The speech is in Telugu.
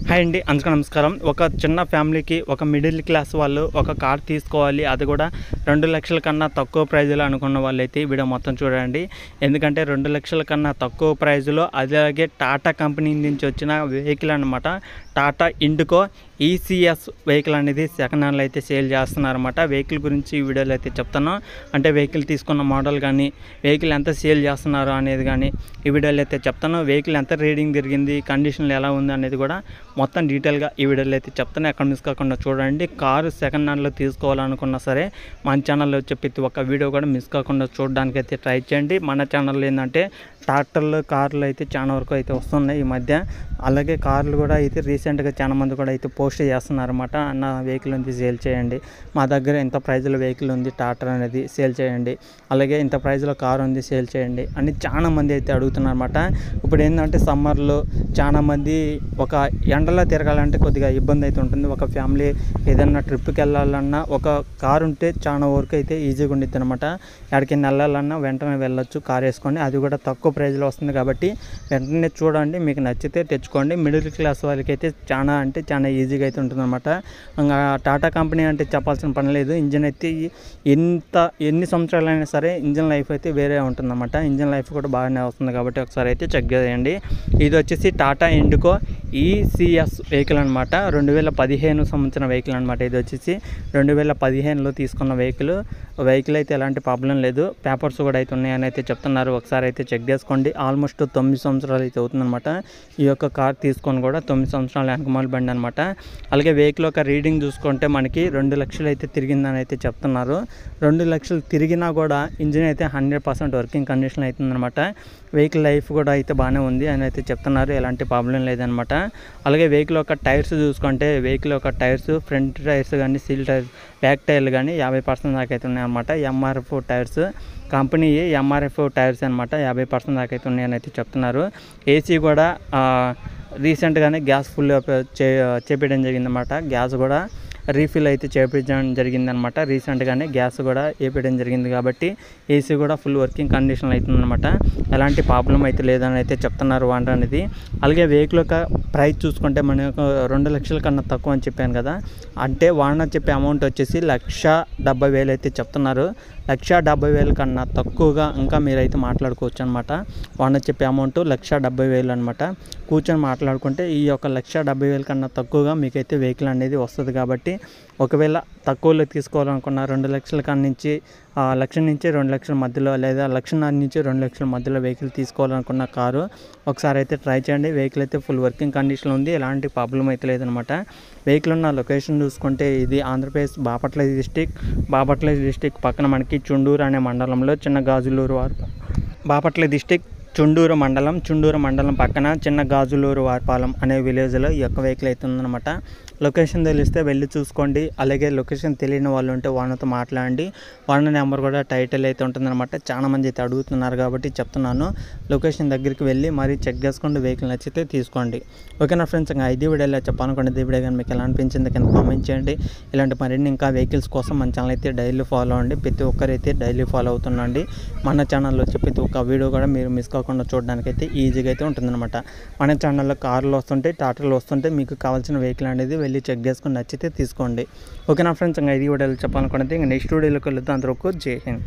హాయ్ అండి, అందరికీ నమస్కారం. ఒక చిన్న ఫ్యామిలీకి ఒక మిడిల్ క్లాస్ వాళ్ళు ఒక కార్ తీసుకోవాలి, అది కూడా 2 లక్షల కన్నా తక్కువ ప్రైజ్లో అనుకున్న వాళ్ళైతే ఈ వీడియో మొత్తం చూడండి. ఎందుకంటే 2 లక్షల కన్నా తక్కువ ప్రైజ్లో అలాగే టాటా కంపెనీ నుంచి వచ్చిన వెహికల్ అనమాట. టాటా ఇండికో ఈసీఎస్ వెహికల్ అనేది సెకండ్ హ్యాండ్లో అయితే సేల్ చేస్తున్నారన్నమాట. వెహికల్ గురించి ఈ వీడియోలో అయితే చెప్తాను. అంటే వెహికల్ తీసుకున్న మోడల్ కానీ, వెహికల్ ఎంత సేల్ చేస్తున్నారు అనేది కానీ ఈ వీడియోలో అయితే చెప్తాను. వెహికల్ ఎంత రీడింగ్ తిరిగింది, కండిషన్లు ఎలా ఉంది అనేది కూడా మొత్తం డీటెయిల్గా ఈ వీడియోలో అయితే చెప్తాను. ఎక్కడ మిస్ కాకుండా చూడండి. కారు సెకండ్ హ్యాండ్లో తీసుకోవాలనుకున్నా సరే మన ఛానల్లో వచ్చే ప్రతి ఒక్క వీడియో కూడా మిస్ కాకుండా చూడడానికి అయితే ట్రై చేయండి. మన ఛానల్లో ఏంటంటే ట్రాక్టర్లు, కార్లు అయితే చాలా వరకు అయితే వస్తున్నాయి ఈ మధ్య. అలాగే కార్లు కూడా అయితే రీసెంట్గా చాలా మంది కూడా అయితే పోస్ట్ చేస్తున్నారన్నమాట. అన్న వెహికల్ ఉంది సేల్ చేయండి, మా దగ్గర ఇంత ప్రైజ్లో వెహికల్ ఉంది ట్రాక్టర్ అనేది సేల్ చేయండి, అలాగే ఇంత ప్రైజ్లో కారు ఉంది సేల్ చేయండి అని చాలా మంది అయితే అడుగుతున్నారన్నమాట. ఇప్పుడు ఏంటంటే సమ్మర్లో చాలా మంది ఒక ఎండలో తిరగాలంటే కొద్దిగా ఇబ్బంది అయితే ఉంటుంది. ఒక ఫ్యామిలీ ఏదైనా ట్రిప్కి వెళ్ళాలన్నా ఒక కారు ఉంటే చాలా వరకు అయితే ఈజీగా ఉండిద్ది అనమాట. ఎక్కడికి వెళ్ళాలన్నా వెంటనే వెళ్ళొచ్చు కారు వేసుకొని. అది కూడా తక్కువ ప్రైజ్లో వస్తుంది కాబట్టి వెంటనే చూడండి, మీకు నచ్చితే తెచ్చుకోండి. మిడిల్ క్లాస్ వాళ్ళకి అయితే చాలా అంటే చాలా ఈజీగా అయితే ఉంటుందన్నమాట. ఇంకా టాటా కంపెనీ అంటే చెప్పాల్సిన పని లేదు. ఇంజిన్ అయితే ఎన్ని సంవత్సరాలైనా సరే ఇంజిన్ లైఫ్ అయితే వేరే ఉంటుందన్నమాట. ఇంజిన్ లైఫ్ కూడా బాగానే వస్తుంది కాబట్టి ఒకసారి అయితే చెక్ చేయండి. ఇది వచ్చేసి టాటా ఇండికో ఈసీఎస్ వెహికల్ అనమాట. 2015 సంవత్సరం వెహికల్ అనమాట. ఇది వచ్చేసి 2015లో తీసుకున్న వెహికల్ అయితే ఎలాంటి ప్రాబ్లం లేదు. పేపర్స్ కూడా అయితే ఉన్నాయని అయితే చెప్తున్నారు. ఒకసారి అయితే చెక్ చేసుకోండి. ఆల్మోస్ట్ 9 సంవత్సరాలు అయితే అవుతుందన్నమాట. ఈ యొక్క కార్ తీసుకొని కూడా 9 సంవత్సరాల వెనకమాల బండి అనమాట. అలాగే వెహికల్ యొక్క రీడింగ్ చూసుకుంటే మనకి 2 లక్షలు అయితే తిరిగిందని అయితే చెప్తున్నారు. 2 లక్షలు తిరిగినా కూడా ఇంజిన్ అయితే 100% వర్కింగ్ కండిషన్ అవుతుందన్నమాట. వెహికల్ లైఫ్ కూడా అయితే బాగానే ఉంది అని అయితే చెప్తున్నారు. ఎలాంటి ప్రాబ్లం లేదనమాట. అలాగే వెహికల్ యొక్క టైర్స్ చూసుకుంటే వెహికల్ యొక్క టైర్స్ ఫ్రంట్ టైర్స్ కానీ, సీల్ టైర్స్, బ్యాక్ టైర్లు కానీ 50% దాకా అయితే ఉన్నాయన్నమాట. MRF tyres company MRF tyres అనమాట. 50% దాకా అయితే ఉన్నాయని అయితే చెప్తున్నారు. ఏసీ కూడా రీసెంట్గానే గ్యాస్ ఫుల్ చేపించడం జరిగిందన్నమాట. గ్యాస్ కూడా రీఫిల్ అయితే చేయించడం జరిగిందనమాట. రీసెంట్గానే గ్యాస్ కూడా వేపించడం జరిగింది కాబట్టి ఏసీ కూడా ఫుల్ వర్కింగ్ కండిషన్లో అవుతుందన్నమాట. ఎలాంటి ప్రాబ్లం అయితే లేదని అయితే చెప్తున్నారు వాంట అనేది. అలాగే వెహికల్ యొక్క ప్రైస్ చూసుకుంటే మనకు 2 లక్షల కన్నా తక్కువ అని చెప్పాను కదా. అంటే వాడిన చెప్పే అమౌంట్ వచ్చేసి 1,70,000 అయితే చెప్తున్నారు. 1,70,000 కన్నా తక్కువగా ఇంకా మీరైతే మాట్లాడుకోవచ్చు అనమాట. వాడిన చెప్పే అమౌంట్ 1,70,000 అనమాట. కూర్చొని మాట్లాడుకుంటే ఈ యొక్క 1,70,000 కన్నా తక్కువగా మీకైతే వెహికల్ అనేది వస్తుంది. కాబట్టి ఒకవేళ తక్కువలో తీసుకోవాలనుకున్న 2 లక్షల నుంచి 1,00,000 నుంచి 2 లక్షల మధ్యలో, లేదా 1,50,000 నుంచి 2 లక్షల మధ్యలో వెహికల్ తీసుకోవాలనుకున్న కారు ఒకసారి అయితే ట్రై చేయండి. వెహికల్ అయితే ఫుల్ వర్కింగ్ కండిషన్లో ఉంది. ఎలాంటి ప్రాబ్లం అయితే లేదనమాట. వెహికల్ ఉన్న లొకేషన్ చూసుకుంటే ఇది ఆంధ్రప్రదేశ్ బాపట్ల డిస్టిక్ పక్కన మనకి చుండూరు అనే మండలంలో చిన్న గాజులూరు బాపట్ల డిస్టిక్ చుండూరు మండలం పక్కన చిన్న గాజులూరు వారిపాలెం అనే విలేజ్లో ఈ యొక్క వెహికల్ అయితే ఉందన్నమాట. లొకేషన్ తెలిస్తే వెళ్ళి చూసుకోండి. అలాగే లొకేషన్ తెలియని వాళ్ళు ఉంటే వాళ్ళతో మాట్లాడండి. వాళ్ళ నెంబర్ కూడా టైటిల్ అయితే ఉంటుందన్నమాట. చాలా మంది అయితే అడుగుతున్నారు కాబట్టి చెప్తున్నాను. లొకేషన్ దగ్గరికి వెళ్ళి మరీ చెక్ చేసుకోండి. వెహికల్ నచ్చితే తీసుకోండి. ఓకేనా ఫ్రెండ్స్, ఇంకా ఇది వీడియోలో చెప్పాలనుకోండి. ఈ వీడియో కానీ మీకు ఎలా అనిపించింది కింద కామెంట్ చేయండి. ఇలాంటి మరిన్ని ఇంకా వెహికల్స్ కోసం మన ఛానల్ అయితే డైలీ ఫాలో అవ్వండి. ప్రతి ఒక్కరైతే డైలీ ఫాలో అవుతుండండి. మన ఛానల్లో వచ్చే ప్రతి ఒక్క వీడియో కూడా మీరు మిస్ కాకుండా చూడడానికి అయితే ఈజీగా అయితే ఉంటుందన్నమాట. మన ఛానల్లో కార్లు వస్తుంటే, ట్రాక్టర్లు వస్తుంటే మీకు కావాల్సిన వెహికల్ అనేది వెళ్ళి చెక్ చేసుకుని నచ్చితే తీసుకోండి. ఓకేనా ఫ్రెండ్స్, ఇంకా ఇది వీడియోలో చెప్పాలనుకున్నది. ఇంకా నెక్స్ట్ వీడియోలోకి వెళ్తే అందరూ జై హింద్.